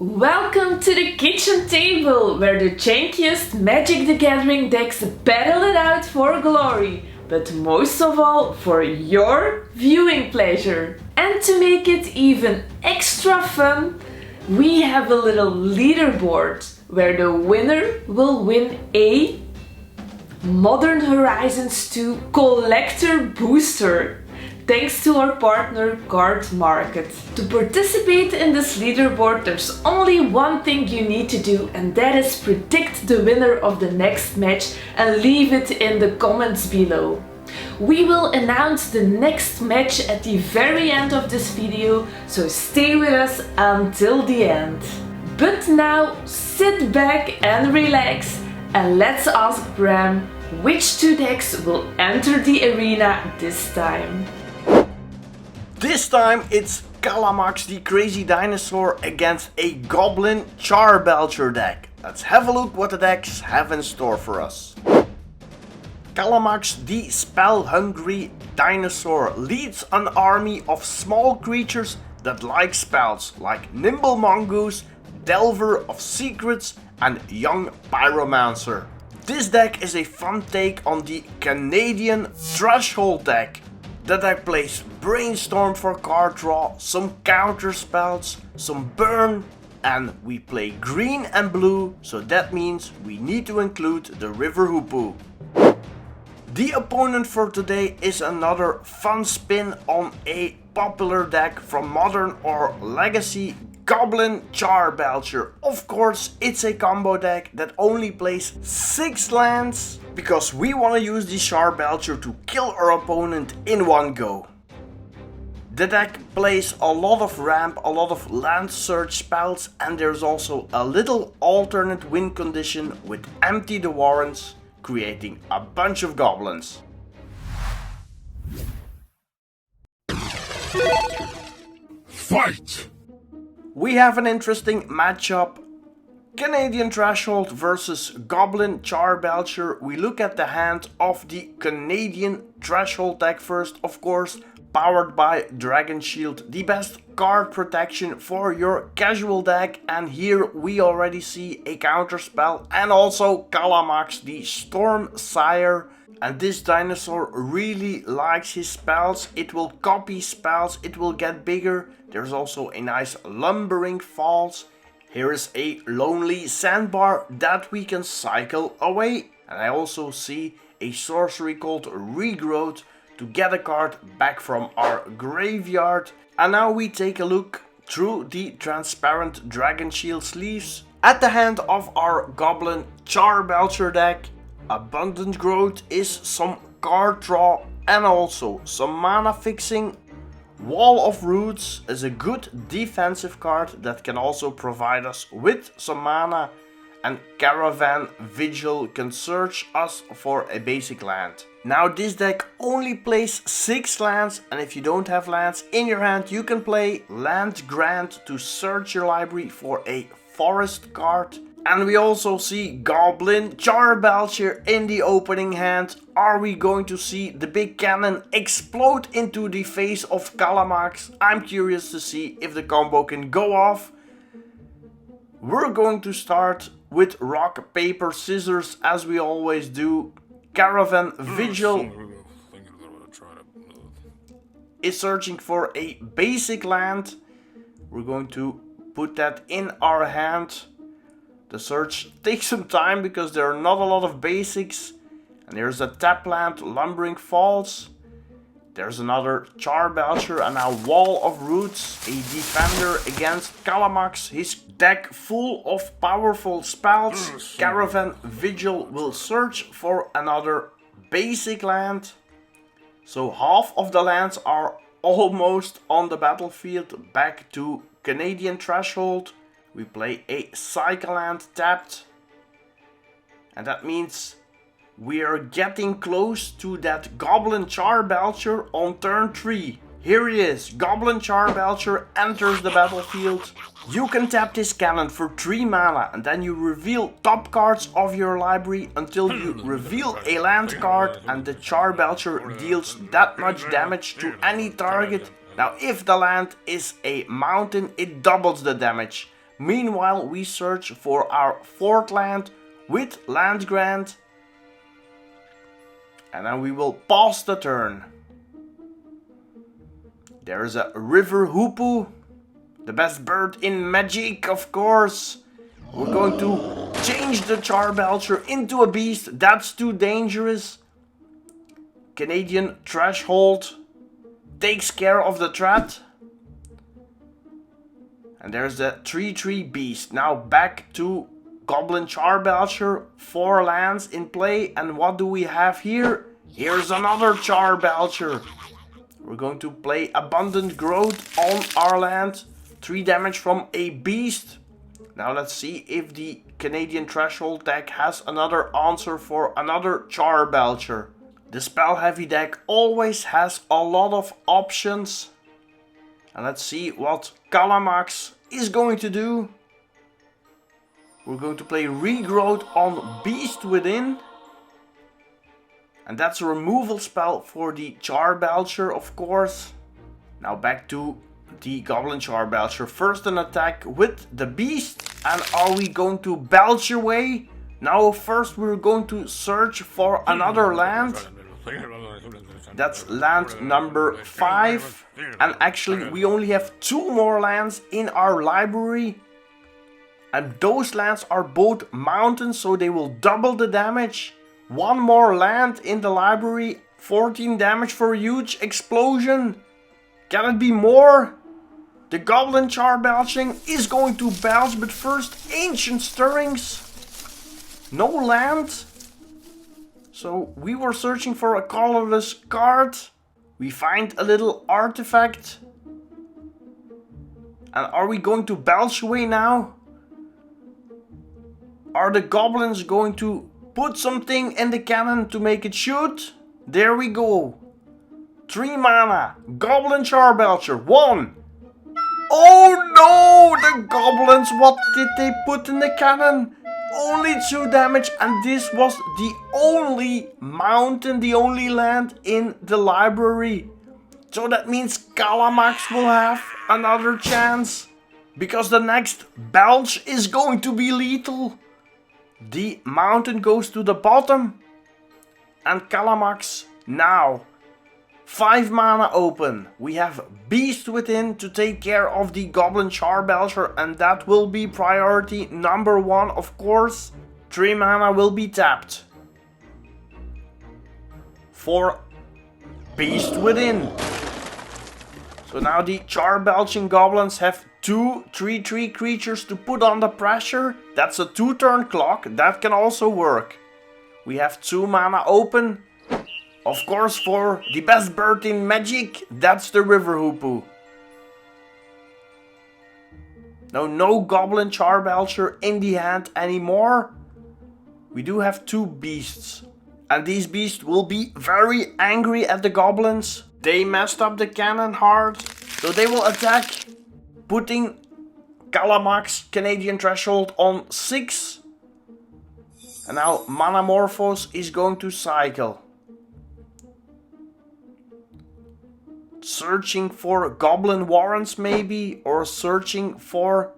Welcome to the kitchen table, where the jankiest Magic the Gathering decks battle it out for glory, but most of all for your viewing pleasure. And to make it even extra fun, we have a little leaderboard, where the winner will win a Modern Horizons 2 Collector Booster, thanks to our partner CARDMARKET. To participate in this leaderboard, there's only one thing you need to do, and that is predict the winner of the next match and leave it in the comments below. We will announce the next match at the very end of this video, so stay with us until the end. But now sit back and relax, and let's ask Bram which two decks will enter the arena this time. This time it's Kalamax the Crazy Dinosaur against a Goblin Charbelcher deck. Let's have a look what the decks have in store for us. Kalamax the Spell-Hungry Dinosaur leads an army of small creatures that like spells, like Nimble Mongoose, Delver of Secrets and Young Pyromancer. This deck is a fun take on the Canadian Threshold deck. The deck plays Brainstorm for card draw, some counter spells, some burn, and we play green and blue, so that means we need to include the River Hoopoe. The opponent for today is another fun spin on a popular deck from Modern or Legacy, Goblin Charbelcher. Of course, it's a combo deck that only plays 6 lands, because we want to use the Charbelcher to kill our opponent in one go. The deck plays a lot of ramp, a lot of land search spells, and there's also a little alternate win condition with Empty the Warrens, creating a bunch of goblins. Fight! We have an interesting matchup. Canadian Threshold versus Goblin Charbelcher. We look at the hand of the Canadian Threshold deck first, of course, powered by Dragon Shield, the best card protection for your casual deck. And here we already see a counter spell and also Kalamax the Stormsire. And this dinosaur really likes his spells. It will copy spells, it will get bigger. There's also a nice Lumbering Falls. Here is a Lonely Sandbar that we can cycle away. And I also see a sorcery called Regrowth to get a card back from our graveyard. And now we take a look through the transparent Dragon Shield sleeves at the hand of our Goblin Charbelcher deck. Abundant Growth is some card draw and also some mana fixing. Wall of Roots is a good defensive card that can also provide us with some mana. And Caravan Vigil can search us for a basic land. Now this deck only plays 6 lands, and if you don't have lands in your hand, you can play Land Grant to search your library for a forest card. And we also see Goblin Charbelcher in the opening hand. Are we going to see the big cannon explode into the face of Kalamax? I'm curious to see if the combo can go off. We're going to start with rock, paper, scissors as we always do. Caravan Vigil is searching for a basic land. We're going to put that in our hand. The search takes some time because there are not a lot of basics. And there's a tap land, Lumbering Falls. There's another Charbelcher and now Wall of Roots, a defender against Kalamax. His deck full of powerful spells. Caravan Vigil will search for another basic land. So half of the lands are almost on the battlefield. Back to Canadian Threshold. We play a cycle land tapped. And that means we are getting close to that Goblin Charbelcher on turn 3. Here he is. Goblin Charbelcher enters the battlefield. You can tap this cannon for 3 mana and then you reveal top cards of your library until you reveal a land card, and the Charbelcher deals that much damage to any target. Now if the land is a mountain, it doubles the damage. Meanwhile, we search for our 4th land with land grant. And then we will pause the turn. There's a river hoopoe. The best bird in Magic, of course. We're going to change the Charbelcher into a beast. That's too dangerous. Canadian Threshold takes care of the threat. And there's the 3/3 beast. Now back to Goblin Charbelcher. 4 lands in play. And what do we have here? Here's another Charbelcher. We're going to play Abundant Growth on our land. 3 damage from a beast. Now let's see if the Canadian Threshold deck has another answer for another Charbelcher. The spell heavy deck always has a lot of options. And let's see what Kalamax is going to do. We're going to play Regrowth on Beast Within. And that's a removal spell for the Charbelcher, of course. Now back to the Goblin Charbelcher. First an attack with the beast. And are we going to belch away? Now first we're going to search for another land. That's land number 5. And actually we only have 2 more lands in our library. And those lands are both mountains, so they will double the damage. 1 more land in the library. 14 damage for a huge explosion. Can it be more? The Goblin Charbelching is going to belch, but first Ancient Stirrings. No land. So we were searching for a colorless card. We find a little artifact. And are we going to belch away now? Are the goblins going to put something in the cannon to make it shoot? There we go. 3 mana. Goblin Charbelcher. 1. Oh no! The goblins, what did they put in the cannon? Only 2 damage, and this was the only mountain, the only land in the library. So that means Kalamax will have another chance. Because the next belch is going to be lethal. The mountain goes to the bottom. And Kalamax now. 5 mana open. We have Beast Within to take care of the Goblin Charbelcher, and that will be priority number 1, of course. 3 mana will be tapped for Beast Within. So now the Charbelching goblins have 2 3/3 creatures to put on the pressure. That's a 2-turn clock. That can also work. We have 2 mana open. Of course, for the best bird in Magic, that's the river hoopoe. No Goblin Charbelcher in the hand anymore. We do have 2 beasts. And these beasts will be very angry at the goblins. They messed up the cannon hard. So they will attack, putting Kalamax Canadian Threshold on 6. And now Manamorphose is going to cycle. Searching for Goblin Warrens maybe, or searching for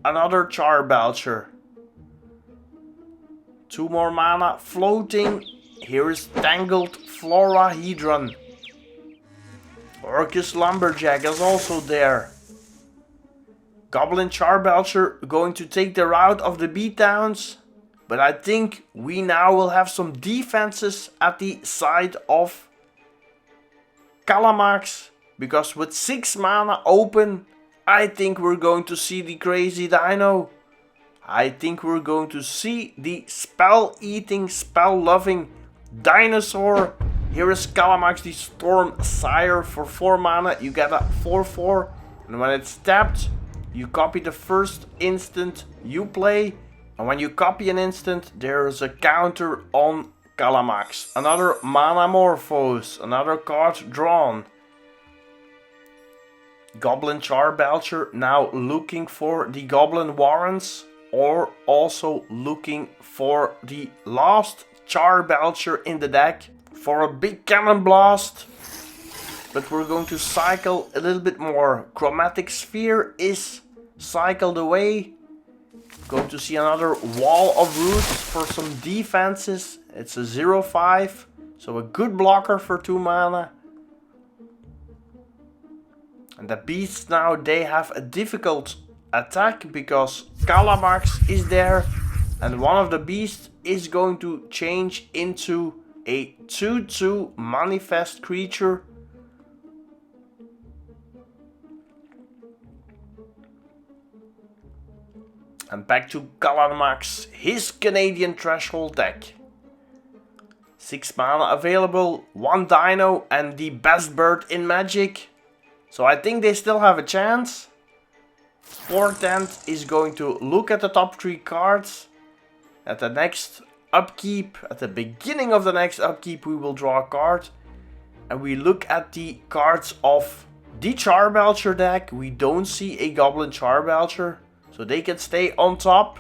another Charbelcher. 2 more mana floating. Here is Tangled Florahedron. Orcus Lumberjack is also there. Goblin Charbelcher going to take the route of the beatdowns. But I think we now will have some defenses at the side of Kalamax, because with 6 mana open, I think we're going to see the crazy dino. I think we're going to see the spell-eating, spell-loving dinosaur. Here is Kalamax the Stormsire for 4 mana. You get a 4/4, and when it's tapped, you copy the first instant you play. And when you copy an instant, there is a counter on Kalamax. Another Manamorphose, another card drawn. Goblin Charbelcher now looking for the Goblin Warrens, or also looking for the last Charbelcher in the deck for a big cannon blast. But we're going to cycle a little bit more. Chromatic Sphere is cycled away. Going to see another wall of roots for some defenses. It's a 0-5, so a good blocker for 2 mana. And the beasts now, they have a difficult attack because Kalamax is there. And one of the beasts is going to change into a 2-2 manifest creature. And back to Kalamax, his Canadian threshold deck. 6 mana available, 1 dino and the best bird in Magic. So I think they still have a chance. Portent is going to look at the top 3 cards. At the next upkeep, at the beginning of the next upkeep, we will draw a card. And we look at the cards of the Charbelcher deck. We don't see a Goblin Charbelcher, so they can stay on top.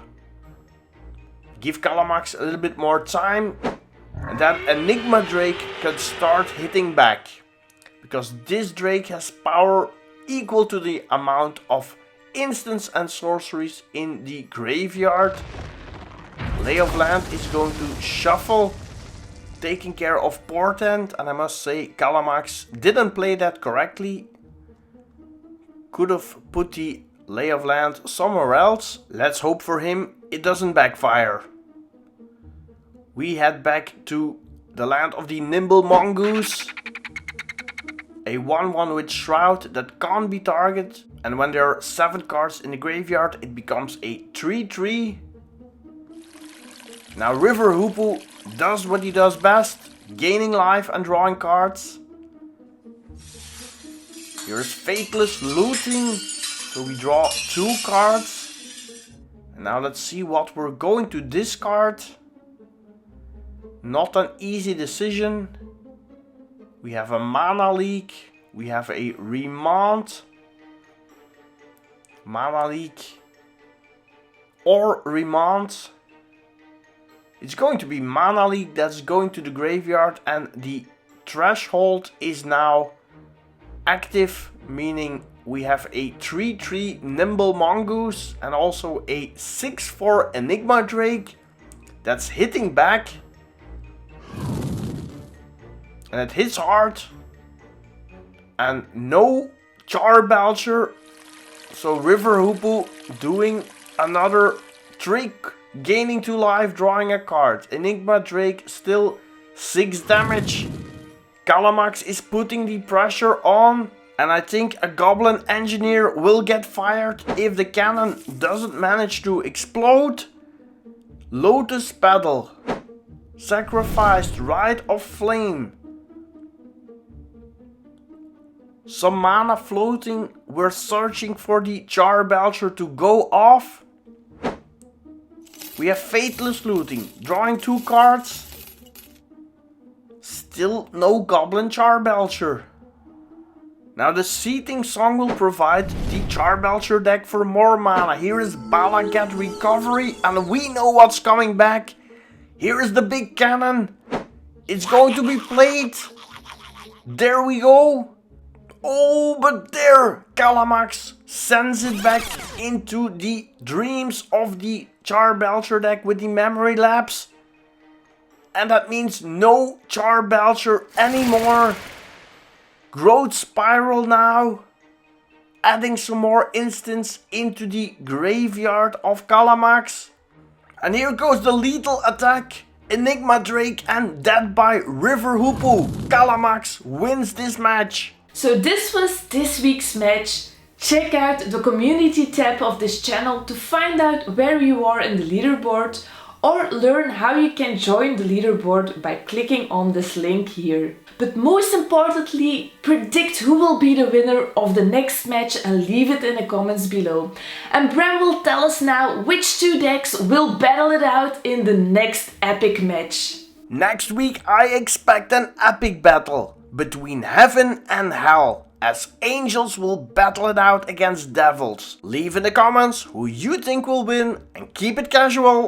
Give Kalamax a little bit more time. And that Enigma Drake can start hitting back. Because this Drake has power equal to the amount of instants and sorceries in the graveyard. Lay of Land is going to shuffle, taking care of Portent, and I must say Kalamax didn't play that correctly. Could have put the Lay of Land somewhere else. Let's hope for him it doesn't backfire. We head back to the land of the Nimble Mongoose. A 1-1 with Shroud that can't be targeted. And when there are 7 cards in the graveyard, it becomes a 3-3. Now River Hoopoe does what he does best, gaining life and drawing cards. Here's Faithless Looting, so we draw 2 cards. And now let's see what we're going to discard. Not an easy decision. We have a Mana Leak, we have a Remand. Mana Leak or Remand. It's going to be Mana Leak that's going to the graveyard, and the threshold is now active, meaning we have a 3-3 Nimble Mongoose and also a 6-4 Enigma Drake that's hitting back. And it hits hard. And no Charbelcher. So River Hoopoe doing another trick. Gaining 2 life, drawing a card. Enigma Drake still 6 damage. Kalamax is putting the pressure on. And I think a Goblin Engineer will get fired if the cannon doesn't manage to explode. Lotus Petal. Sacrificed, Rite of Flame. Some mana floating. We're searching for the Charbelcher to go off. We have Faithless Looting, drawing 2 cards. Still no Goblin Charbelcher. Now the Seething Song will provide the Charbelcher deck for more mana. Here is Balagat Recovery, and we know what's coming back. Here is the big cannon. It's going to be played. There we go. Oh, but there, Kalamax sends it back into the dreams of the Charbelcher deck with the memory lapse. And that means no Charbelcher anymore. Growth Spiral now. Adding some more instants into the graveyard of Kalamax. And here goes the lethal attack. Enigma Drake and Dead by River Hoopoe. Kalamax wins this match. So this was this week's match. Check out the community tab of this channel to find out where you are in the leaderboard, or learn how you can join the leaderboard by clicking on this link here. But most importantly, predict who will be the winner of the next match and leave it in the comments below. And Bram will tell us now which 2 decks will battle it out in the next epic match. Next week I expect an epic battle between heaven and hell, as angels will battle it out against devils. Leave in the comments who you think will win and keep it casual.